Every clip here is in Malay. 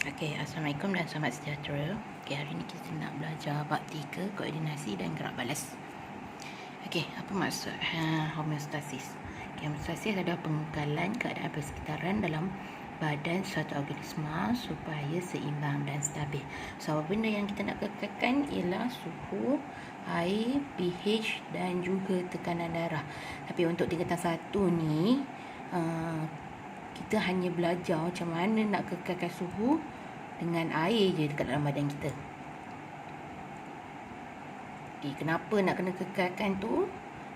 Okey, Assalamualaikum dan selamat sejahtera. Okey, hari ni kita nak belajar bab 3, koordinasi dan gerak balas. Okey, apa maksud homeostasis? Okay, homeostasis adalah pengekalan keadaan persekitaran dalam badan suatu organisma supaya seimbang dan stabil. So, apa benda yang kita nak kekalkan ialah suhu, air, pH dan juga tekanan darah. Tapi untuk tingkatan 1 ni, kita hanya belajar macam mana nak kekalkan suhu dengan air je dekat dalam badan kita. Okay, kenapa nak kena kekalkan tu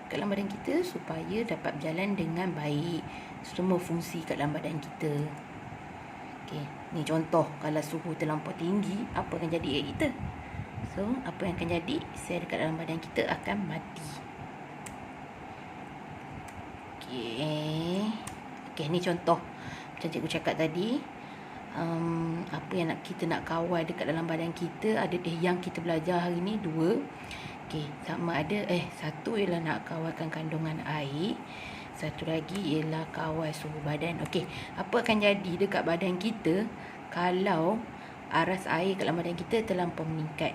dekat dalam badan kita? Supaya dapat berjalan dengan baik semua fungsi kat dalam badan kita. Okay, ni contoh, kalau suhu terlampau tinggi, apa akan jadi kat kita? So, apa yang akan jadi? Sel dekat dalam badan kita akan mati. Okay, ni contoh macam cikgu cakap tadi. Apa yang kita nak kawal dekat dalam badan kita, ada yang kita belajar hari ni 2. Okey, sama ada satu ialah nak kawalkan kandungan air, satu lagi ialah kawal suhu badan. Okey, apa akan jadi dekat badan kita kalau aras air kat dalam badan kita terlampau meningkat?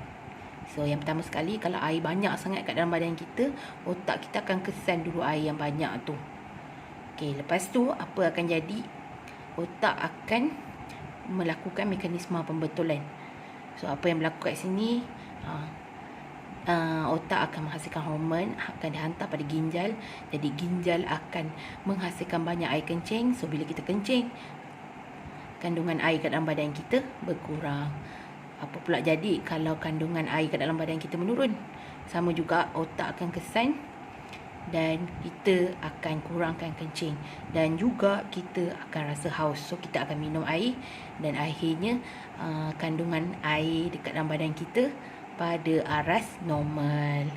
So, yang pertama sekali, kalau air banyak sangat kat dalam badan kita, otak kita akan kesan dulu air yang banyak tu. Okey, lepas tu apa akan jadi? Otak akan melakukan mekanisme pembetulan. So, apa yang berlaku kat sini? Otak akan menghasilkan hormon, akan dihantar pada ginjal. Jadi ginjal akan menghasilkan banyak air kencing. So, bila kita kencing, kandungan air kat dalam badan kita berkurang. Apa pula jadi kalau kandungan air kat dalam badan kita menurun? Sama juga, otak akan kesan dan kita akan kurangkan kencing, dan juga kita akan rasa haus. So, kita akan minum air dan akhirnya kandungan air dekat dalam badan kita pada aras normal.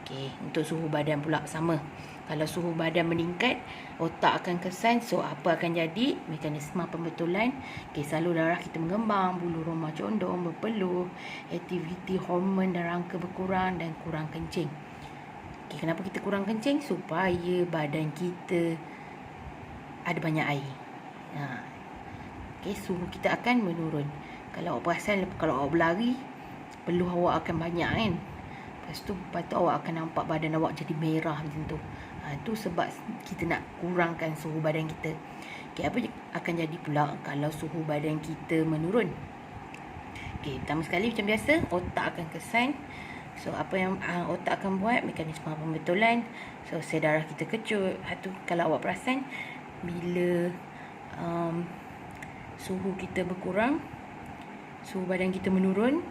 Okey, untuk suhu badan pula sama. Kalau suhu badan meningkat, otak akan kesan. So, apa akan jadi? Mekanisme pembetulan. Okey, salur darah kita mengembang, bulu roma condong, berpeluh, aktiviti hormon dan rangka berkurang dan kurang kencing. Okay, kenapa kita kurang kencing? Supaya badan kita ada banyak air. Okay, suhu kita akan menurun. Kalau awak perasan, kalau awak berlari, peluh awak akan banyak kan. Lepas tu awak akan nampak badan awak jadi merah macam tu. Tu sebab kita nak kurangkan suhu badan kita. Okay, apa akan jadi pula kalau suhu badan kita menurun? Okay, pertama sekali macam biasa, otak akan kesan. So, apa yang otak akan buat? Mekanisme pembetulan. So, sel darah kita kecut. Kalau awak perasan, bila suhu kita berkurang, suhu badan kita menurun,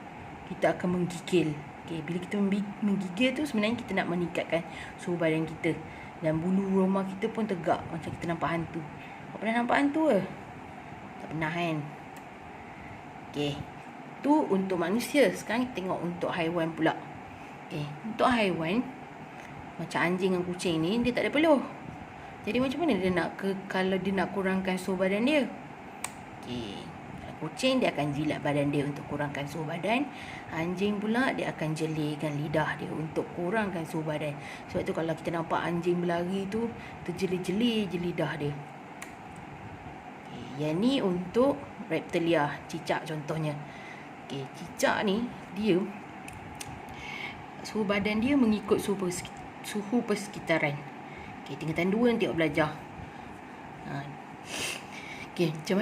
kita akan menggigil. Okay, bila kita menggigil tu, sebenarnya kita nak meningkatkan suhu badan kita. Dan bulu roma kita pun tegak, macam kita nampak hantu. Awak pernah nampak hantu ke? Tak pernah kan? Okay, tu untuk manusia. Sekarang kita tengok untuk haiwan pula. Okay, untuk haiwan macam anjing dan kucing ni, dia tak ada peluh. Jadi macam mana dia nak kalau dia nak kurangkan suhu badan dia? Okay, kucing dia akan jilat badan dia untuk kurangkan suhu badan. Anjing pula dia akan jelirkan lidah dia untuk kurangkan suhu badan. Sebab tu kalau kita nampak anjing berlari tu, terjelir-jelir je lidah dia. Okay, yang ni untuk reptilia, cicak contohnya. Okay, cicak ni dia suhu badan dia mengikut suhu persekitaran. Okay, tingkatan 2 nanti awak belajar. Okay, macam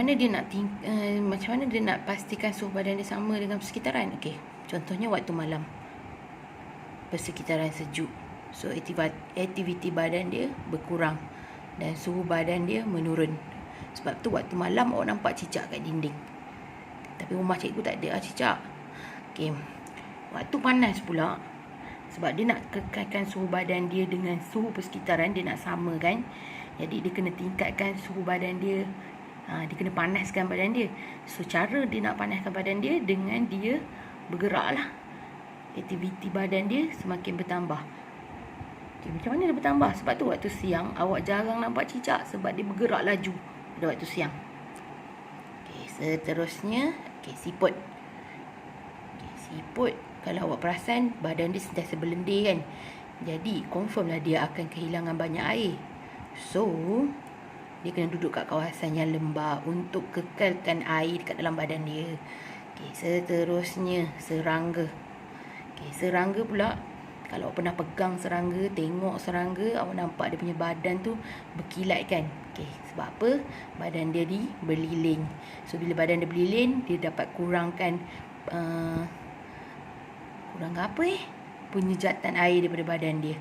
mana dia nak pastikan suhu badan dia sama dengan persekitaran? Okay, contohnya waktu malam, persekitaran sejuk. So, aktiviti badan dia berkurang dan suhu badan dia menurun. Sebab tu waktu malam awak nampak cicak kat dinding. Tapi rumah cikgu tak ada cicak. Okay, waktu panas pula, sebab dia nak kekalkan suhu badan dia dengan suhu persekitaran, dia nak samakan. Jadi dia kena tingkatkan suhu badan dia. Dia kena panaskan badan dia. So, cara dia nak panaskan badan dia dengan dia bergerak lah. Aktiviti badan dia semakin bertambah. Okay, macam mana dia bertambah? Sebab tu waktu siang awak jarang nampak cicak, sebab dia bergerak laju pada waktu siang. Okay, seterusnya, siput. Okay, siput, kalau awak perasan, badan dia sentiasa berlendir kan. Jadi, confirm lah dia akan kehilangan banyak air. So, Dia kena duduk kat kawasan yang lembap untuk kekalkan air dekat dalam badan dia. Okey, seterusnya serangga. Okey, serangga pula, kalau awak pernah pegang serangga, tengok serangga, awak nampak dia punya badan tu berkilat kan. Okey, sebab apa? Badan dia berlilin. So bila badan dia berlilin, dia dapat kurangkan penyejatan air daripada badan dia.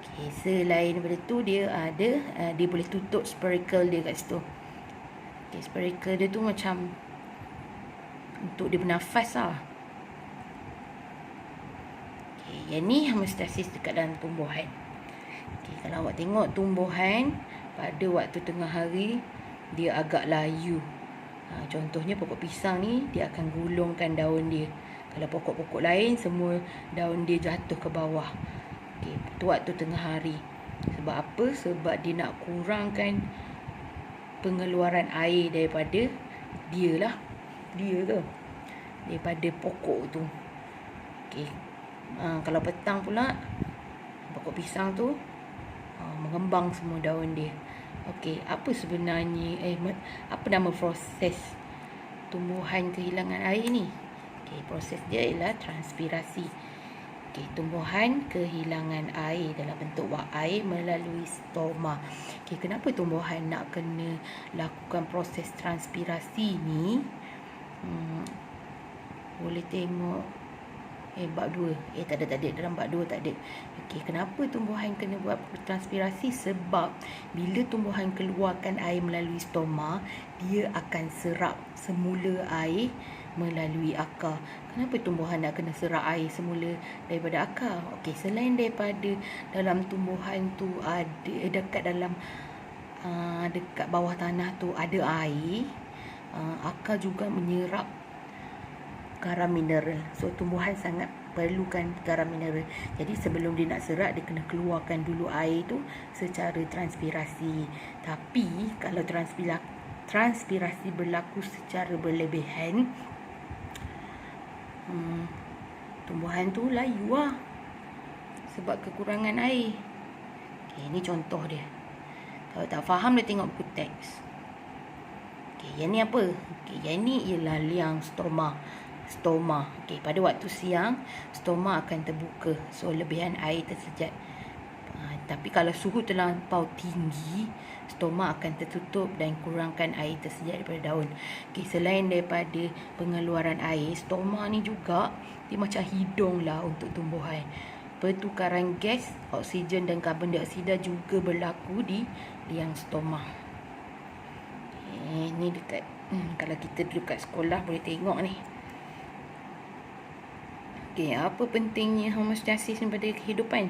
Okay, selain daripada tu dia ada dia boleh tutup spiracle dia kat situ. Okay, spiracle dia tu macam untuk dia bernafas lah. Okay, yang ni hemostasis dekat dalam tumbuhan. Okay, kalau awak tengok tumbuhan pada waktu tengah hari dia agak layu. Contohnya pokok pisang ni, dia akan gulungkan daun dia. Kalau pokok-pokok lain, semua daun dia jatuh ke bawah. Okay, itu waktu tengah hari. Sebab apa? Sebab dia nak kurangkan pengeluaran air daripada dia tu, daripada pokok tu. Okay. Kalau petang pula, pokok pisang tu mengembang semua daun dia. Okey, apa sebenarnya apa nama proses tumbuhan kehilangan air ni? Okey, proses dia ialah transpirasi. Okey, tumbuhan kehilangan air dalam bentuk wak air melalui stoma. Okey, kenapa tumbuhan nak kena lakukan proses transpirasi ni? Boleh tengok bab 2. Tak ada. Dalam bab 2 tak ada. Okey, kenapa tumbuhan kena buat transpirasi? Sebab bila tumbuhan keluarkan air melalui stoma, dia akan serap semula air melalui akar. Kenapa tumbuhan nak kena serap air semula daripada akar? Okey, selain daripada dalam tumbuhan tu ada dekat dalam dekat bawah tanah tu ada air, akar juga menyerap garam mineral. So tumbuhan sangat perlukan garam mineral. Jadi sebelum dia nak serap, dia kena keluarkan dulu air tu secara transpirasi. Tapi kalau transpirasi berlaku secara berlebihan, tumbuhan tu layu lah sebab kekurangan air. Okay, ini contoh dia. Kalau tak faham, dia tengok buku teks. Okay, yang ni apa? Okay, yang ni ialah liang stoma. Okey, pada waktu siang stoma akan terbuka, so lebihan air tersejat. Tapi kalau suhu terlampau tinggi, stoma akan tertutup dan kurangkan air tersejat daripada daun. Okey, selain daripada pengeluaran air, stoma ni juga dia macam hidung lah untuk tumbuhan. Pertukaran gas, oksigen dan karbon dioksida juga berlaku di liang stoma. Okay, ni dekat kalau kita duduk kat sekolah boleh tengok ni. Okey, apa pentingnya homeostasis pada kehidupan?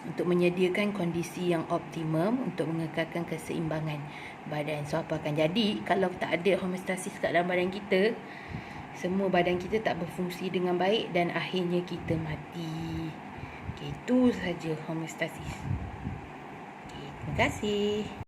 Untuk menyediakan kondisi yang optimum untuk mengekalkan keseimbangan badan. So apa akan jadi kalau tak ada homeostasis kat dalam badan kita? Semua badan kita tak berfungsi dengan baik dan akhirnya kita mati. Okey, itu saja homeostasis. Okey, terima kasih.